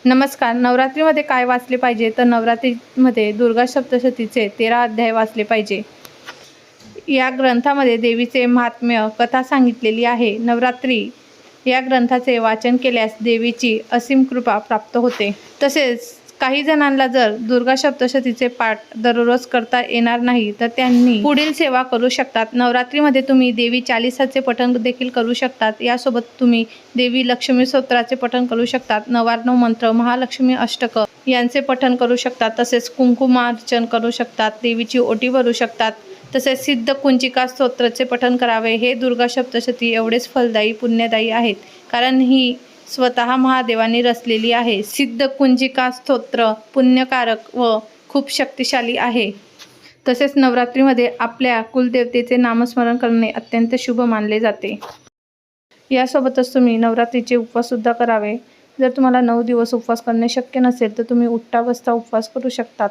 नमस्कार. नवरात्रीमध्ये काय वाचले पाहिजे? तर नवरात्रीमध्ये दुर्गा सप्तशतीचे 13 अध्याय वाचले पाहिजे. या ग्रंथामध्ये देवीचे महात्म्य कथा सांगितलेली आहे. नवरात्री या ग्रंथाचे वाचन केल्यास देवीची असीम कृपा प्राप्त होते. तसेच काही जणांना जर दुर्गा सप्तशतीचे पाठ दररोज करता येणार नाही तर त्यांनी पुढील सेवा करू शकतात. नवरात्रीमध्ये तुम्ही देवी चालीसाचे पठण देखील करू शकतात. यासोबत तुम्ही देवी लक्ष्मी स्तोत्राचे पठण करू शकतात. 99 मंत्र, महालक्ष्मी अष्टक यांचे पठण करू शकतात. तसेच कुंकुमार्चन करू शकतात. देवीची ओटी भरू शकतात. तसेच सिद्ध कुंजिका स्तोत्राचे पठण करावे. हे दुर्गा सप्तशती एवढेच फलदायी पुण्यदायी आहेत, कारण ही स्वतः महादेवाने रचलेली आहे. सिद्ध कुंजिका स्तोत्र पुण्यकारक व खूप शक्तिशाली आहे. तसेच नवरात्रीमध्ये आपल्या कुलदेवतेचे नामस्मरण करणे अत्यंत शुभ मानले जाते. यासोबतच तुम्ही नवरात्रीचे उपवाससुद्धा करावे. जर तुम्हाला 9 दिवस उपवास करणे शक्य नसेल तर तुम्ही उठता बसता उपवास करू शकतात.